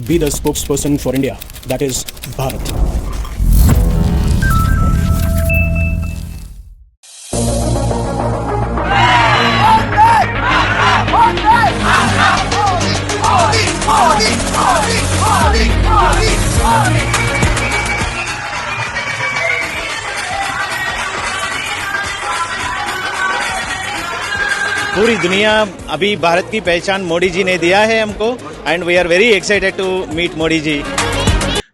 be the spokesperson for India, that is Bharat. पूरी दुनिया अभी भारत की पहचान मोदी जी ने दिया है हमको and we are very excited to meet Modi ji.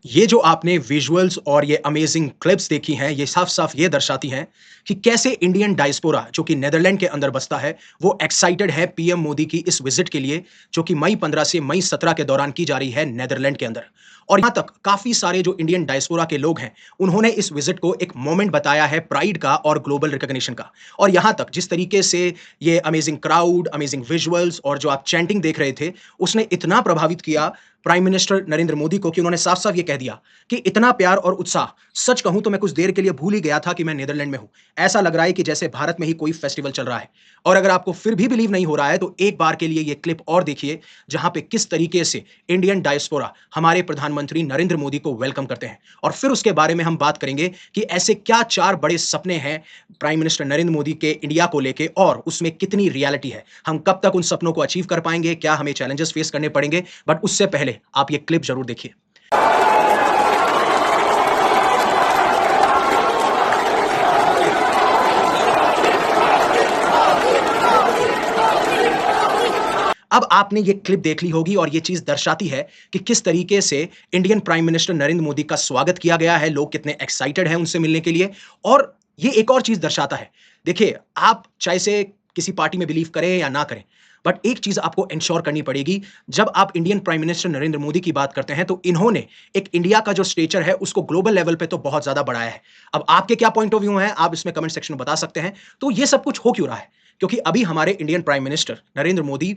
ये जो आपने विजुअल्स और ये अमेजिंग क्लिप्स देखी हैं, ये साफ साफ ये दर्शाती हैं कि कैसे इंडियन डायस्पोरा जो कि नेदरलैंड के अंदर बसता है, वो एक्साइटेड है पीएम मोदी की इस विजिट के लिए, जो कि मई 15 से मई 17 के दौरान की जा रही है नेदरलैंड के अंदर। और यहां तक काफी सारे जो इंडियन डायस्पोरा के लोग हैं, उन्होंने इस विजिट को एक मोमेंट बताया है प्राइड का और ग्लोबल रिकॉग्निशन का। और यहां तक जिस तरीके से ये अमेजिंग क्राउड, अमेजिंग विजुअल्स और जो आप चैंटिंग देख रहे थे, उसने इतना प्रभावित किया प्राइम मिनिस्टर नरेंद्र मोदी को कि उन्होंने साफ साफ ये कह दिया कि इतना प्यार और उत्साह, सच कहूं तो मैं कुछ देर के लिए भूल ही गया था कि मैं नेदरलैंड में हूं। ऐसा लग रहा है कि जैसे भारत में ही कोई फेस्टिवल चल रहा है। और अगर आपको फिर भी बिलीव नहीं हो रहा है तो एक बार के लिए ये क्लिप और देखिए, जहां पे किस तरीके से इंडियन डायस्पोरा हमारे प्रधानमंत्री नरेंद्र मोदी को वेलकम करते हैं। और फिर उसके बारे में हम बात करेंगे कि ऐसे क्या 4 बड़े सपने हैं प्राइम मिनिस्टर नरेंद्र मोदी के इंडिया को लेके, और उसमें कितनी रियलिटी है, हम कब तक उन सपनों को अचीव कर पाएंगे, क्या हमें चैलेंजेस फेस करने पड़ेंगे। बट उससे पहले आप ये क्लिप जरूर देखिए। अब आपने ये क्लिप देख ली होगी और ये चीज दर्शाती है कि किस तरीके से Indian prime minister Narendra Modi का स्वागत किया गया है, लोग कितने एक्साइटेड हैं उनसे मिलने के लिए। और ये एक और चीज दर्शाता है, देखिए आप चाहे से किसी पार्टी में बिलीव करें या ना करें, बट एक चीज आपको इंश्योर करनी पड़ेगी, जब आप Indian prime minister Narendra Modi की बात करते हैं तो इन्होंने एक इंडिया का जो स्टेचर है उसको ग्लोबल लेवल पे तो बहुत ज्यादा बढ़ाया है। अब आपके क्या पॉइंट ऑफ व्यू है, आप इसमें कमेंट सेक्शन में बता सकते हैं। तो ये सब कुछ हो क्यों रहा है? क्योंकि अभी हमारे Indian prime minister Narendra Modi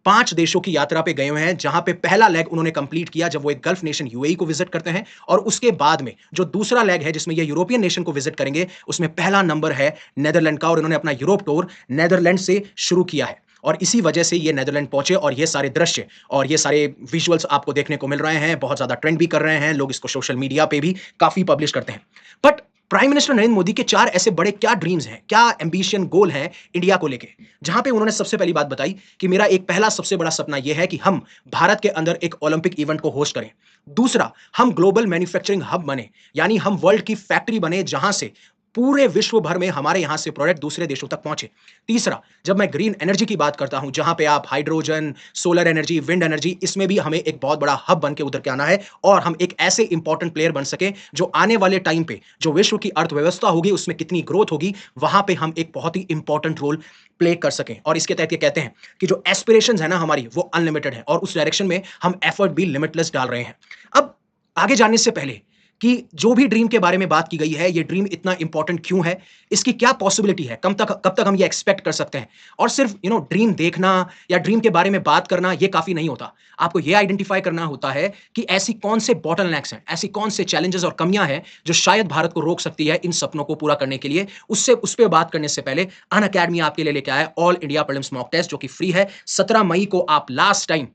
5 देशों की यात्रा पे गए हुए हैं, जहां पे पहला लेग उन्होंने कंप्लीट किया जब वो एक गल्फ नेशन यूएई को विजिट करते हैं, और उसके बाद में जो दूसरा लेग है जिसमें ये यूरोपियन नेशन को विजिट करेंगे, उसमें पहला नंबर है नेदरलैंड का, और उन्होंने अपना यूरोप टूर नेदरलैंड से शुरू किया है। और इसी वजह से ये नेदरलैंड पहुंचे और ये सारे दृश्य और ये सारे विजुअल्स आपको देखने को मिल रहे हैं, बहुत ज्यादा ट्रेंड भी कर रहे हैं, लोग इसको सोशल मीडिया पे भी काफी पब्लिश करते हैं। But prime minister Narendra Modi के 4 ऐसे बड़े क्या ड्रीम्स हैं, क्या एम्बिशन गोल हैं इंडिया को लेके, जहां पे उन्होंने सबसे पहली बात बताई कि मेरा एक पहला सबसे बड़ा सपना यह है कि हम भारत के अंदर एक ओलंपिक इवेंट को होस्ट करें। दूसरा, हम ग्लोबल मैन्युफैक्चरिंग हब बने, यानी हम वर्ल्ड की फैक्ट्री बने जहां से पूरे विश्व भर में हमारे यहां से प्रोडक्ट दूसरे देशों तक पहुंचे। तीसरा, जब मैं ग्रीन एनर्जी की बात करता हूं, जहां पे आप hydrogen, solar energy, wind energy, इसमें भी हमें एक बहुत बड़ा हब बन के उधर के आना है, और हम एक ऐसे इंपॉर्टेंट प्लेयर बन सके जो आने वाले टाइम पे जो विश्व की अर्थव्यवस्था होगी उसमें कितनी ग्रोथ होगी, वहां पे हम एक बहुत ही इंपॉर्टेंट रोल प्ले कर सकें। और इसके तहत ये कहते हैं कि जो एस्पिरेशंस है ना हमारी, वो अनलिमिटेड है, और उस डायरेक्शन में हम एफर्ट भी लिमिटलेस डाल रहे हैं। अब आगे जानने से पहले कि जो भी ड्रीम के बारे में बात की गई है, ये ड्रीम इतना इंपॉर्टेंट क्यों है, इसकी क्या पॉसिबिलिटी है, कब तक हम ये एक्सपेक्ट कर सकते हैं। और सिर्फ ड्रीम देखना या ड्रीम के बारे में बात करना ये काफी नहीं होता। आपको ये आइडेंटिफाई करना होता है कि ऐसी कौन से बॉटलनेक्स हैं, ऐसी कौन से चैलेंजेस और कमियां हैं जो शायद भारत को रोक सकती है इन सपनों को पूरा करने के लिए। उस पर बात करने से पहले अनअकैडमी आपके लिए लेके आया है all India prelims mock test, जो कि फ्री है। 17 मई को आप लास्ट टाइम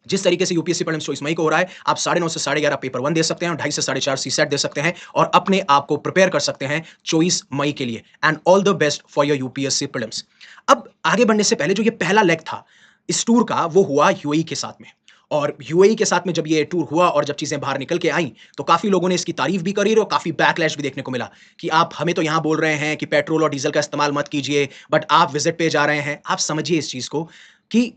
जिस तरीके से यूपीएससी प्रीलिम्स 24 मई को हो रहा है, आप 9:30 से 11:30 पेपर 1 दे सकते हैं और 2:30 से 4:30 सीसेट दे सकते हैं, और अपने आप को प्रिपेयर कर सकते हैं 24 मई के लिए। And all the best for your UPSC prelims. अब आगे बढ़ने से पहले जो ये पहला लेग था इस टूर का, वो हुआ यूएई के साथ में। और यूएई के साथ में जब ये टूर हुआ और जब चीजें बाहर निकल के आई, तो काफी लोगों ने इसकी तारीफ भी करी और काफी बैकलैश भी देखने को मिला कि आप हमें तो यहां बोल रहे हैं कि पेट्रोल और डीजल का इस्तेमाल मत कीजिए, बट आप विजिट पे जा रहे हैं। आप समझिए इस चीज को कि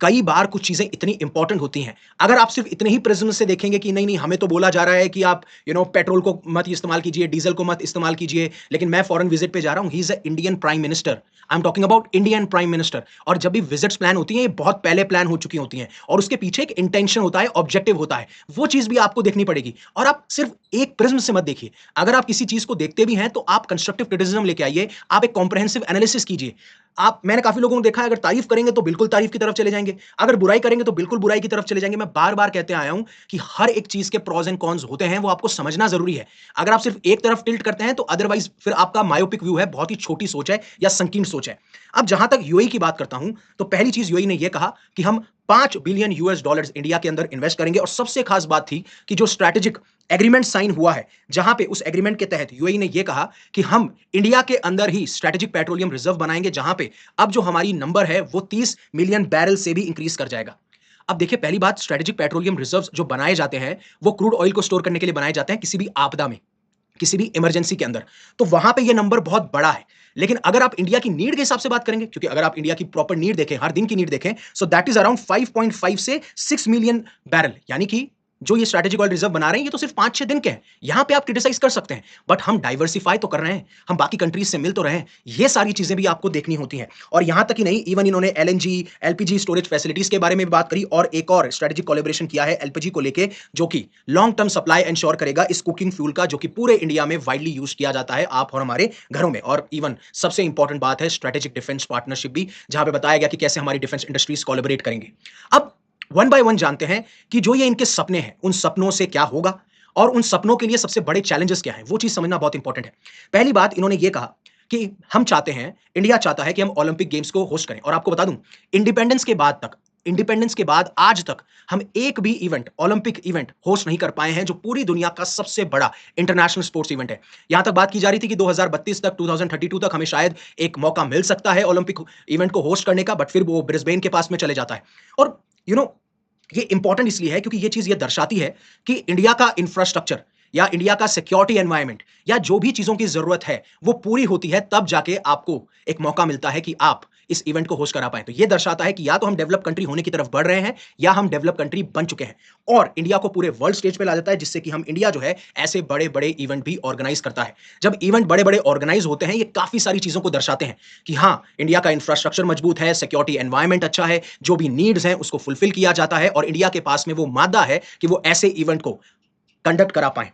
कई बार कुछ चीजें इतनी इंपॉर्टेंट होती हैं, अगर आप सिर्फ इतने ही प्रिज्म से देखेंगे कि नहीं नहीं हमें तो बोला जा रहा है कि आप पेट्रोल को मत इस्तेमाल कीजिए, डीजल को मत इस्तेमाल कीजिए, लेकिन मैं फॉरेन विजिट पे जा रहा हूं। He is a Indian prime minister, I am talking about Indian prime minister. और जब भी विजिट्स प्लान होती हैं, ये बहुत पहले प्लान हो चुकी होती हैं, और उसके पीछे एक इंटेंशन होता है, ऑब्जेक्टिव होता है, वो चीज भी आपको देखनी पड़ेगी। और आप सिर्फ एक प्रिज्म से मत देखिए, अगर आप किसी चीज को देखते भी हैं तो आप कंस्ट्रक्टिव क्रिटिसिज्म लेके आइए, आप एक कॉम्प्रिहेंसिव एनालिसिस कीजिए। मैंने काफी लोगों को देखा है, अगर तारीफ करेंगे तो बिल्कुल तारीफ की तरफ चले जाएंगे, अगर बुराई करेंगे तो बिल्कुल बुराई की तरफ चले जाएंगे। मैं बार बार कहते आया हूं कि हर एक चीज के प्रोज एंड कॉन्स होते हैं, वो आपको समझना जरूरी है। अगर आप सिर्फ एक तरफ टिल्ट करते हैं तो अदरवाइज फिर आपका मायोपिक व्यू है, बहुत ही छोटी सोच है या संकीर्ण सोच है। अब जहां तक यूएई की बात करता हूं, तो पहली चीज यूएई ने यह कहा कि हम $5 बिलियन इंडिया के अंदर इन्वेस्ट करेंगे। और सबसे खास बात थी कि जो स्ट्रैटेजिक एग्रीमेंट साइन हुआ है, जहां पे उस एग्रीमेंट के तहत यूएई ने यह कहा कि हम इंडिया के अंदर ही स्ट्रैटेजिक पेट्रोलियम रिजर्व बनाएंगे, जहां पे अब जो हमारी नंबर है वो 30 मिलियन बैरल से भी इंक्रीज कर जाएगा। अब देखिए, पहली बात, स्ट्रैटेजिक पेट्रोलियम रिजर्व्स जो बनाए जाते हैं वो क्रूड ऑयल को स्टोर करने के लिए बनाए जाते हैं, किसी भी आपदा में, किसी भी इमरजेंसी के अंदर। तो वहां पे ये नंबर बहुत बड़ा है। लेकिन अगर आप इंडिया की नीड के हिसाब से बात करेंगे, क्योंकि अगर आप इंडिया की प्रॉपर नीड देखें, हर दिन की नीड देखें, सो दैट इज अराउंड 5.5 से 6 मिलियन बैरल। यानी कि जो ये स्ट्रैटेजिक ऑयल रिजर्व बना रहे हैं ये तो सिर्फ 5-6 दिन के हैं। यहां पे आप क्रिटिसाइज कर सकते हैं, बट हम डाइवर्सिफाई तो कर रहे हैं, हम बाकी कंट्रीज से मिल तो रहे हैं। ये सारी चीजें भी आपको देखनी होती हैं। और यहां तक ही नहीं, इवन इन्होंने एलएनजी, एलपीजी स्टोरेज फैसिलिटीज के बारे में भी बात करी, और एक और स्ट्रैटेजिक कोलैबोरेशन किया है एलपीजी को लेके, जो कि लॉन्ग टर्म सप्लाई इंश्योर करेगा इस कुकिंग फ्यूल का, जो कि पूरे इंडिया में वाइडली यूज किया जाता है, आप और हमारे घरों में। और इवन सबसे इंपॉर्टेंट बात है स्ट्रैटेजिक डिफेंस पार्टनरशिप भी, जहां पे बताया गया कि कैसे हमारी डिफेंस इंडस्ट्रीज कोलैबोरेट करेंगे। अब वन बाय वन जानते हैं कि जो ये इनके सपने हैं, उन सपनों से क्या होगा और उन सपनों के लिए सबसे बड़े चैलेंजेस क्या हैं, वो चीज समझना बहुत इंपॉर्टेंट है। पहली बात, इन्होंने ये कहा कि हम चाहते हैं, इंडिया चाहता है कि हम ओलंपिक गेम्स को होस्ट करें। और आपको बता दूं, इंडिपेंडेंस के बाद आज तक हम एक भी इवेंट, ओलंपिक इवेंट होस्ट नहीं कर पाए हैं, जो पूरी दुनिया का सबसे बड़ा इंटरनेशनल स्पोर्ट्स इवेंट है। यहां तक बात की जा रही थी कि 2032 तक, 2032 तक हमें शायद एक मौका मिल सकता है ओलंपिक इवेंट को होस्ट करने का, बट फिर वो ब्रिस्बेन के पास में चले जाता है। और ये इंपॉर्टेंट इसलिए है क्योंकि ये चीज ये दर्शाती है कि इंडिया का इंफ्रास्ट्रक्चर या इंडिया का सिक्योरिटी एनवायरनमेंट या जो भी चीजों की जरूरत है वो पूरी होती है, तब जाके आपको एक मौका मिलता है कि आप इस इवेंट को होस्ट करा पाए। तो ये दर्शाता है कि या तो हम डेवलप कंट्री होने की तरफ बढ़ रहे हैं या हम डेवलप कंट्री बन चुके हैं, और इंडिया को पूरे वर्ल्ड स्टेज पे ला देता है, जिससे कि हम इंडिया जो है ऐसे बड़े बड़े इवेंट भी ऑर्गेनाइज करता है। जब इवेंट बड़े बड़े ऑर्गेनाइज होते हैं, ये काफी सारी चीजों को दर्शाते हैं कि हाँ, इंडिया का इंफ्रास्ट्रक्चर मजबूत है, सिक्योरिटी एनवायरनमेंट अच्छा है, जो भी नीड्स हैं उसको फुलफिल किया जाता है, और इंडिया के पास में वो मादा है कि वो ऐसे इवेंट को कंडक्ट करा पाए।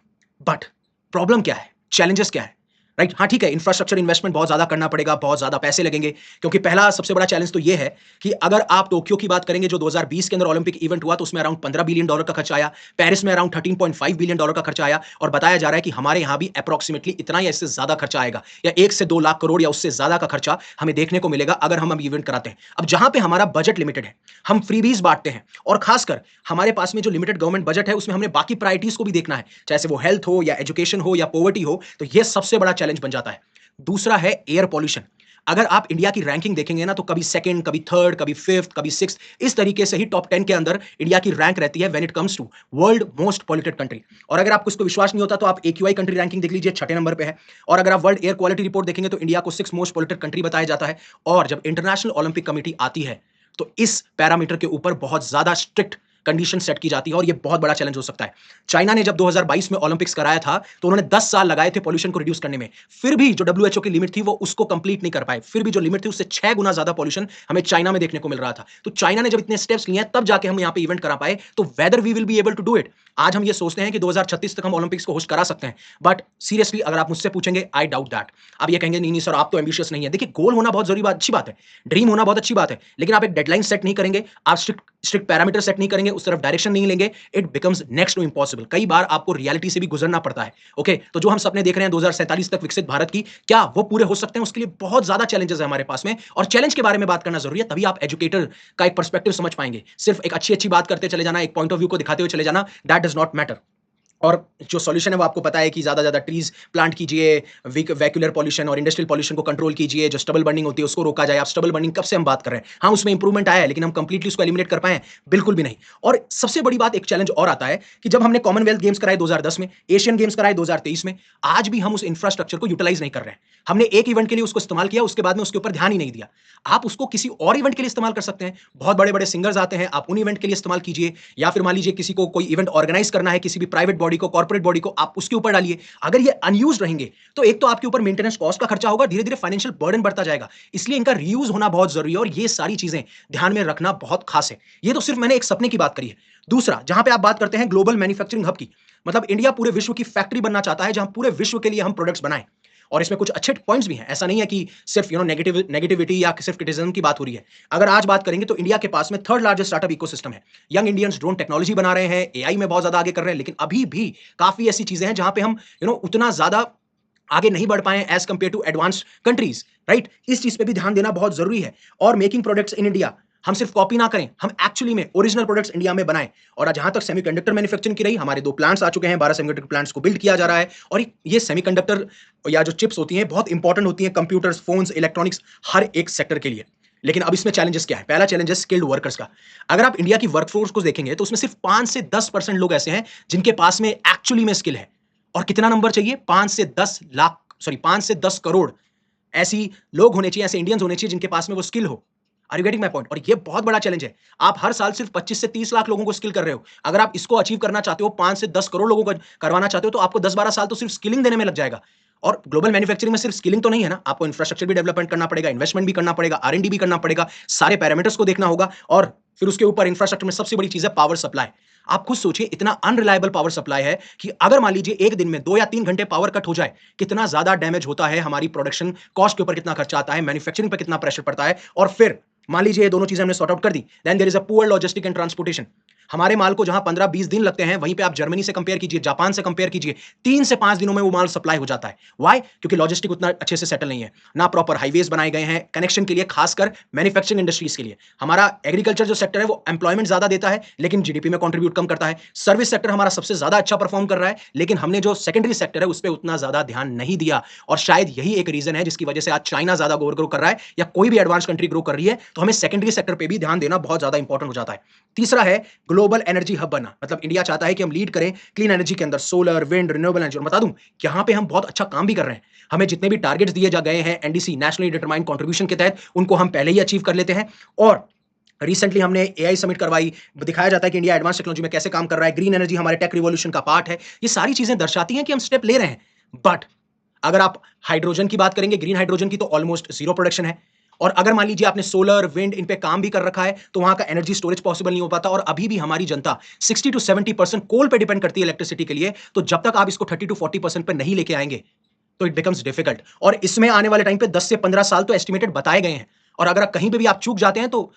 बट प्रॉब्लम क्या है, चैलेंजेस क्या है, राइट? हाँ ठीक है, इंफ्रास्ट्रक्चर इन्वेस्टमेंट बहुत ज्यादा करना पड़ेगा, बहुत ज्यादा पैसे लगेंगे, क्योंकि पहला सबसे बड़ा चैलेंज तो ये है कि अगर आप टोक्यो की बात करेंगे, जो 2020 के अंदर ओलंपिक इवेंट हुआ, तो उसमें अराउंड $15 बिलियन का खर्चा आया, पेरिस में अराउंड $13.5 बिलियन का खर्चा आया, और बताया जा रहा है कि हमारे यहां भी अप्रोक्सीमेटली इतना या इससे ज्यादा खर्चा आएगा, या 1 से 2 लाख करोड़ या उससे ज्यादा का खर्चा हमें देखने को मिलेगा अगर हम इवेंट कराते हैं। अब जहां पे हमारा बजट लिमिटेड है, हम फ्रीबीज बांटते हैं, और खासकर हमारे पास में जो लिमिटेड गवर्नमेंट बजट है उसमें हमने बाकी प्रायोरिटीज को भी देखना है, चाहे से वो हेल्थ हो या एजुकेशन हो या पॉवर्टी हो, तो यह सबसे बड़ा चैलेंज बन जाता है। दूसरा है एयर पॉल्यूशन। अगर आप इंडिया की रैंकिंग देखेंगे ना, तो कभी सेकंड, कभी थर्ड, कभी फिफ्थ, कभी सिक्स्थ, इस तरीके से ही टॉप 10 के अंदर इंडिया की रैंक रहती है when it comes to world most polluted country. और अगर आपको इसको विश्वास नहीं होता तो आप AQI कंट्री रैंकिंग देख लीजिए, 6ठे नंबर पे है। और अगर आप वर्ल्ड एयर क्वालिटी रिपोर्ट देखेंगे तो इंडिया को 6th मोस्ट पॉल्यूटेड कंट्री बताया जाता है। और जब इंटरनेशनल ओलंपिक कमेटी आती है तो इस पैरामीटर के ऊपर बहुत ज्यादा स्ट्रिक्ट कंडीशन सेट की जाती है, और ये बहुत बड़ा चैलेंज हो सकता है। चाइना ने जब 2022 में ओलंपिक्स कराया था तो उन्होंने 10 साल लगाए थे पॉल्यूशन को रिड्यूस करने में, फिर भी जो WHO की लिमिट थी वो उसको कंप्लीट नहीं कर पाए, फिर भी जो लिमिट थी उससे 6 गुना ज्यादा पॉल्यूशन हमें चाइना में देखने को मिल रहा था। तो चाइना ने जब इतने स्टेप्स लिए हैं तब जाके हम यहां पे इवेंट करा पाए, तो whether we will be able to do it. आज हम ये सोचते हैं कि 2036 तक हम ओलंपिक्स को होस्ट करा सकते हैं, बट सीरियसली अगर आप मुझसे पूछेंगे, आई डाउट दैट। आप ये कहेंगे नहीं नहीं सर, आप तो एम्बिशियस नहीं है। देखिए, गोल होना बहुत जरूरी बात, अच्छी बात है, ड्रीम होना बहुत अच्छी बात है, लेकिन आप एक डेडलाइन सेट नहीं करेंगे, आप स्ट्रिक्ट पैरामीटर सेट नहीं करेंगे, उस तरफ डायरेक्शन नहीं लेंगे, it becomes next to impossible. कई बार आपको रियलिटी से भी गुजरना पड़ता है। ओके, तो जो हम सपने देख रहे हैं 2047 तक विकसित भारत की, क्या वो पूरे हो सकते हैं? उसके लिए बहुत ज्यादा चैलेंजेस है हमारे पास में, और चैलेंज के बारे में बात करना जरूरी है, तभी आप एजुकेटर का एक पर्सपेक्टिव समझ पाएंगे। सिर्फ एक अच्छी बात करते चले जाना, एक पॉइंट ऑफ व्यू को दिखाते हुए चले जाना, दैट डज नॉट मैटर। और जो सॉल्यूशन है वो आपको पता है कि ज़्यादा ट्रीज प्लांट कीजिए, वैक्यूलर पॉल्यूशन और इंडस्ट्रियल पॉल्यूशन को कंट्रोल कीजिए, जो स्टबल बर्निंग होती है उसको रोका जाए। आप स्टबल बर्निंग कब से हम बात कर रहे हैं, हाँ उसमें इंप्रूवमेंट आया है, लेकिन हम कंप्लीटली उसको एलिमिनेट कर पाए हैं? बिल्कुल भी नहीं। और सबसे बड़ी बात, एक चैलेंज और आता है कि जब हमने कॉमनवेल्थ गेम्स कराए 2010 में, एशियन गेम्स कराए 2023 में, आज भी हम उस इंफ्रास्ट्रक्चर को यूटिलाइज नहीं कर रहे हैं। हमने एक इवेंट के लिए उसको इस्तेमाल किया, उसके बाद में उसके ऊपर ध्यान ही नहीं दिया। आप उसको किसी और इवेंट के लिए इस्तेमाल कर सकते हैं, बहुत बड़े बड़े सिंगर्स आते हैं, आप उन इवेंट के लिए इस्तेमाल कीजिए, या फिर मान लीजिए किसी को कोई इवेंट ऑर्गेनाइज करना है, किसी भी प्राइवेट बॉडी को, कॉर्पोरेट बॉडी को, आप उसके ऊपर डालिए। अगर ये अनयूज्ड रहेंगे तो एक तो आपके ऊपर मेंटेनेंस कॉस्ट का खर्चा होगा, धीरे धीरे फाइनेंशियल बर्डन बढ़ता जाएगा, इसलिए इनका रीयूज होना बहुत जरूरी है, और ये सारी चीजें ध्यान में रखना बहुत खास है। ये तो सिर्फ मैंने एक सपने की बात करी है। दूसरा, जहां पे आप बात करते हैं ग्लोबल मैन्युफैक्चरिंग हब की, मतलब इंडिया पूरे विश्व की फैक्ट्री बनना चाहता है, जहां पूरे विश्व के लिए हम प्रोडक्ट्स बनाएं। और इसमें कुछ अच्छे पॉइंट्स भी हैं, ऐसा नहीं है कि सिर्फ नेगेटिविटी या सिर्फ क्रिटिसिज्म की बात हो रही है। अगर आज बात करेंगे तो इंडिया के पास में 3rd लार्जेस्ट स्टार्टअप इकोसिस्टम है। यंग इंडियंस ड्रोन टेक्नोलॉजी बना रहे हैं, AI में बहुत ज्यादा आगे कर रहे हैं, लेकिन अभी भी काफी ऐसी चीजें हैं जहां पे हम उतना ज्यादा आगे नहीं बढ़ पाए as compared to advanced countries, right? इस चीज पे भी ध्यान देना बहुत जरूरी है। और मेकिंग प्रोडक्ट्स इन इंडिया, हम सिर्फ कॉपी ना करें, हम एक्चुअली में ओरिजिनल प्रोडक्ट्स इंडिया में बनाएं। और जहां तक सेमीकंडक्टर मैन्युफैक्चरिंग की रही, हमारे 2 प्लांट्स आ चुके हैं, 12 सेमीकंडक्टर प्लांट्स को बिल्ड किया जा रहा है। और ये सेमीकंडक्टर या जो चिप्स होती हैं बहुत इंपॉर्टेंट होती हैं कंप्यूटर्स, फोन्स, इलेक्ट्रॉनिक्स, हर एक सेक्टर के लिए। लेकिन अब इसमें चैलेंजेस क्या है? पहला चैलेंज है स्किल्ड वर्कर्स का। अगर आप इंडिया की वर्कफोर्स को देखेंगे तो उसमें सिर्फ 5 से 10% लोग ऐसे हैं जिनके पास में एक्चुअली में स्किल है। और कितना नंबर चाहिए? 5 से 10 लाख, सॉरी 5 से 10 करोड़ ऐसी लोग होने चाहिए, ऐसे इंडियंस होने चाहिए जिनके पास में वो स्किल हो। Are you getting my point? और ये बहुत बड़ा चैलेंज है। आप हर साल सिर्फ 25 से 30 लाख लोगों को स्किल कर रहे हो। अगर आप इसको अचीव करना चाहते हो, 5 से 10 करोड़ लोगों को करवाना चाहते हो, तो आपको 10-12 साल तो सिर्फ स्किलिंग देने में लग जाएगा। और ग्लोबल मैन्युफैक्चरिंग में सिर्फ स्किलिंग तो नहीं है ना, आपको इंफ्रास्ट्रक्चर भी डेवलपमेंट करना पड़ेगा, इन्वेस्टमेंट भी करना पड़ेगा, R&D भी करना पड़ेगा, सारे पैरामीटर्स को देखना होगा। और फिर उसके ऊपर इंफ्रास्ट्रक्चर में सबसे बड़ी चीज है पावर सप्लाई। आप खुद सोचिए, इतना अनरिलायबल पावर सप्लाई है कि अगर मान लीजिए एक दिन में 2 या 3 घंटे पावर कट हो जाए, कितना ज्यादा डैमेज होता है, हमारी प्रोडक्शन कॉस्ट के ऊपर कितना खर्चा आता है, मैन्युफैक्चरिंग पर कितना प्रेशर पड़ता है। और फिर मान लीजिए ये दोनों चीजें हमने सॉर्ट आउट कर दी, then there is a poor logistic and transportation. हमारे माल को जहां 15-20 दिन लगते हैं, वहीं पे आप जर्मनी से कंपेयर कीजिए, जापान से कंपेयर कीजिए, 3 से 5 दिनों में वो माल सप्लाई हो जाता है। व्हाई? क्योंकि लॉजिस्टिक उतना अच्छे से सेटल नहीं है, ना प्रॉपर हाईवेज बनाए गए हैं कनेक्शन के लिए, खासकर मैन्युफैक्चरिंग इंडस्ट्रीज के लिए। हमारा एग्रीकल्चर जो सेक्टर है वो एम्प्लॉयमेंट ज्यादा देता है लेकिन जीडीपी में कंट्रीब्यूट कम करता है। सर्विस सेक्टर हमारा सबसे ज्यादा अच्छा परफॉर्म कर रहा है, लेकिन हमने जो सेकेंडरी सेक्टर है उस पर उतना ज्यादा ध्यान नहीं दिया। और शायद यही एक रीजन है जिसकी वजह से आज चाइना ज्यादा ग्रो कर रहा है या कोई भी एडवांस कंट्री ग्रो कर रही है, तो हमें सेकेंडरी सेक्टर पे भी ध्यान देना बहुत ज्यादा इंपॉर्टेंट हो जाता है। तीसरा है ग्लोबल एनर्जी हब बनना। मतलब इंडिया चाहता है कि हम लीड करें क्लीन एनर्जी के अंदर, सोलर, विंड, रिन्यूएबल एनर्जी। और बता दूं, यहां पे हम बहुत अच्छा काम भी कर रहे हैं। हमें जितने भी टारगेट्स दिए जा गए हैं एनडीसी, नेशनली डिटरमाइंड कंट्रीब्यूशन के तहत, उनको हम पहले ही अचीव कर लेते हैं। और रिसेंटली हमने एआई समिट करवाई, दिखाया जाता है कि इंडिया एडवांस टेक्नोलॉजी में कैसे काम कर रहा है, ग्रीन एनर्जी हमारे टेक रिवॉल्यूशन का पार्ट है। ये सारी चीजें दर्शाती हैं कि हम स्टेप ले रहे हैं। बट अगर आप हाइड्रोजन की बात करेंगे, ग्रीन हाइड्रोजन की, तो ऑलमोस्ट जीरो प्रोडक्शन है। और अगर मान लीजिए आपने सोलर, विंड, इन पे काम भी कर रखा है, तो वहां का एनर्जी स्टोरेज पॉसिबल नहीं हो पाता। और अभी भी हमारी जनता 60 to 70% कोल पे डिपेंड करती है इलेक्ट्रिसिटी के लिए। तो जब तक आप इसको 30 to 40% पे नहीं लेके आएंगे तो इट बिकम्स डिफिकल्ट। और इसमें आने वाले टाइम पे 10 से 15 साल तो एस्टिमेटेड बताए गए हैं। और अगर कहीं पे भी आप चूक जाते हैं तो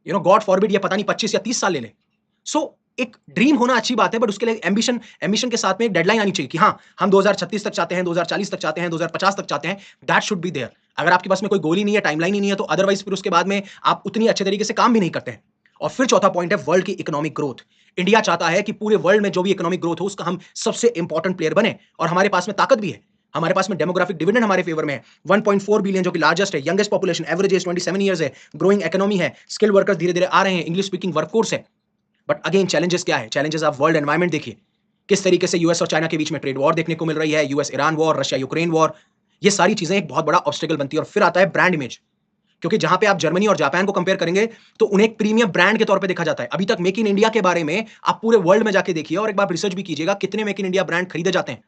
गॉड फॉरबिड, ये पता नहीं 25 या 30 साल ले ले। सो एक ड्रीम होना अच्छी बात है, बट उसके लिए एम्बिशन के साथ में एक डेडलाइन आनी चाहिए कि हाँ, हम 2036 तक चाहते हैं, 2040 तक चाहते हैं, 2050 तक चाहते हैं। That should be there. अगर आपके पास में कोई गोल ही नहीं है, टाइमलाइन ही नहीं है, तो अदरवाइज फिर उसके बाद में आप उतनी अच्छे तरीके से काम भी नहीं करते हैं। और फिर चौथा पॉइंट है वर्ल्ड की इकोनॉमिक ग्रोथ। इंडिया चाहता है कि पूरे वर्ल्ड में जो भी इकोनॉमिक ग्रोथ हो उसका हम सबसे इंपॉर्टेंट प्लेयर बने। और हमारे पास में ताकत भी है, हमारे पास में डेमोग्राफिक डिविडेंड हमारे फेवर में है। 1.4 बिलियन जो कि लार्जेस्ट है, youngest population, average age 27 years है, ग्रोइंग इकोनॉमी है, स्किल वर्कर्स धीरे धीरे आ रहे हैं, इंग्लिश स्पीकिंग वर्कफोर्स है। बट अगेन चैलेंजेस क्या है? चैलेंजेस आप वर्ल्ड एनवायरमेंट देखिए, किस तरीके से यूएस और चाइना के बीच में ट्रेड वॉर देखने को मिल रही है, US Iran war, Russia Ukraine war. ये सारी चीजें एक बहुत बड़ा ऑब्स्टेकल बनती है। और फिर आता है ब्रांड इमेज, क्योंकि जहां पे आप जर्मनी और जापान को कंपेयर करेंगे तो उन्हें एक प्रीमियम ब्रांड के तौर पे देखा जाता है। अभी तक मेक इन इंडिया के बारे में आप पूरे वर्ल्ड में जाके देखिए और एक बार रिसर्च भी कीजिएगा, कितने मेक इन इंडिया ब्रांड खरीदे जाते हैं।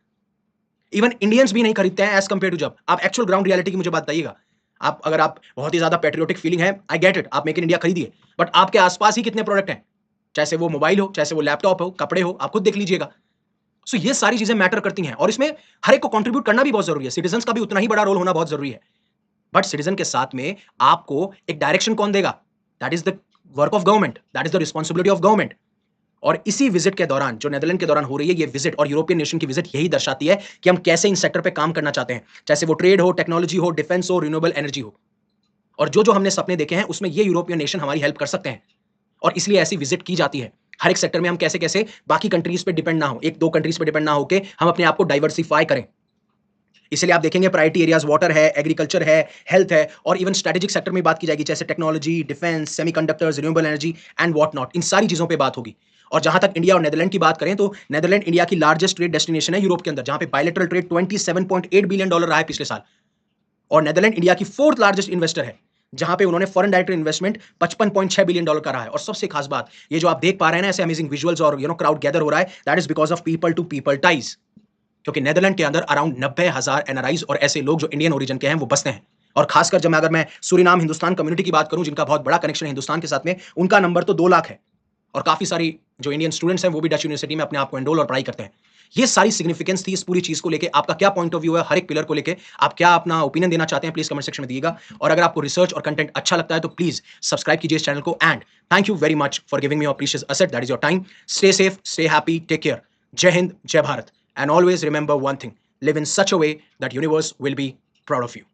इवन इंडियंस भी नहीं खरीदते हैं एज कंपेयर टू जब आप एक्चुअल ग्राउंड रियलिटी की मुझे बात बताइएगा। अगर आप बहुत ही ज्यादा पेट्रियोटिक फीलिंग है, आई गेट इट, आप मेक इन इंडिया खरीदिए, बट आपके आसपास ही कितने प्रोडक्ट हैं, चाहे वो मोबाइल हो, चाहे वो लैपटॉप हो, कपड़े हो, आप खुद देख लीजिएगा। सो ये सारी चीजें मैटर करती हैं और इसमें हर एक को कंट्रीब्यूट करना भी बहुत जरूरी है। सिटीजंस का भी उतना ही बड़ा रोल होना बहुत जरूरी है। बट सिटीजन के साथ में आपको एक डायरेक्शन कौन देगा? That is the work of government, that is the responsibility of government. और इसी विजिट के दौरान, जो नेदरलैंड के दौरान हो रही है ये विजिट, और यूरोपियन नेशन की विजिट, यही दर्शाती है कि हम कैसे इन सेक्टर पे काम करना चाहते हैं, चाहे वो ट्रेड हो, टेक्नोलॉजी हो, डिफेंस हो, रिन्यूएबल एनर्जी हो। और जो जो हमने सपने देखे हैं उसमें ये यूरोपियन नेशन हमारी हेल्प कर सकते हैं। और इसलिए ऐसी विजिट की जाती है। हर एक सेक्टर में हम कैसे कैसे बाकी कंट्रीज पे डिपेंड ना हो, एक दो कंट्रीज पे डिपेंड ना होके हम अपने आप को डाइवर्सिफाई करें। इसलिए आप देखेंगे प्रायोरिटी एरियाज वाटर है, एग्रीकल्चर है, हेल्थ है, और इवन स्ट्रेटेजिक सेक्टर में बात की जाएगी, जैसे technology, defence, semiconductors, renewable energy and what not. इन सारी चीजों पे बात होगी। और जहां तक इंडिया और नेदरलैंड की बात करें तो नेदरलैंड इंडिया की लार्जेस्ट ट्रेड डेस्टिनेशन है यूरोप के अंदर, जहां पे बायलैटरल ट्रेड $27.8 बिलियन रहा है पिछले साल। और नेदरलैंड इंडिया की 4th लार्जेस्ट इन्वेस्टर है, जहां पे उन्होंने फॉरेन डायरेक्ट इन्वेस्टमेंट $55.6 बिलियन का रहा है। और सबसे खास बात, ये जो आप देख पा रहे हैं ना, ऐसे अमेजिंग विजुअल्स और क्राउड गैदर हो रहा है, that is because of people to people ties. क्योंकि नेदरलैंड के अंदर अराउंड 90,000 एनआरआईज और ऐसे लोग जो इंडियन ओरिजिन के हैं वो बसते हैं। और खासकर जब अगर मैं सूरीनाम हिंदुस्तान कम्युनिटी की बात करूं, जिनका बहुत बड़ा कनेक्शन है हिंदुस्तान के साथ में, उनका नंबर तो 2 लाख है। और काफी सारी जो इंडियन स्टूडेंट्स हैं वो भी डच यूनिवर्सिटी में अपने आप को एनरोल और पढ़ाई करते हैं। ये सारी सिग्निफिकेंस थी इस पूरी चीज को लेके। आपका क्या पॉइंट ऑफ व्यू है हर एक पिलर को लेके? आप क्या अपना ओपिनियन देना चाहते हैं? प्लीज कमेंट सेक्शन में दिएगा। और अगर आपको रिसर्च और कंटेंट अच्छा लगता है तो प्लीज सब्सक्राइब कीजिए इस चैनल को। And thank you very much for giving me your precious asset, that is your time. Stay safe, stay happy, take care. जय हिंद, जय Bharat, and always remember one thing, live in such a way that universe will be proud of you.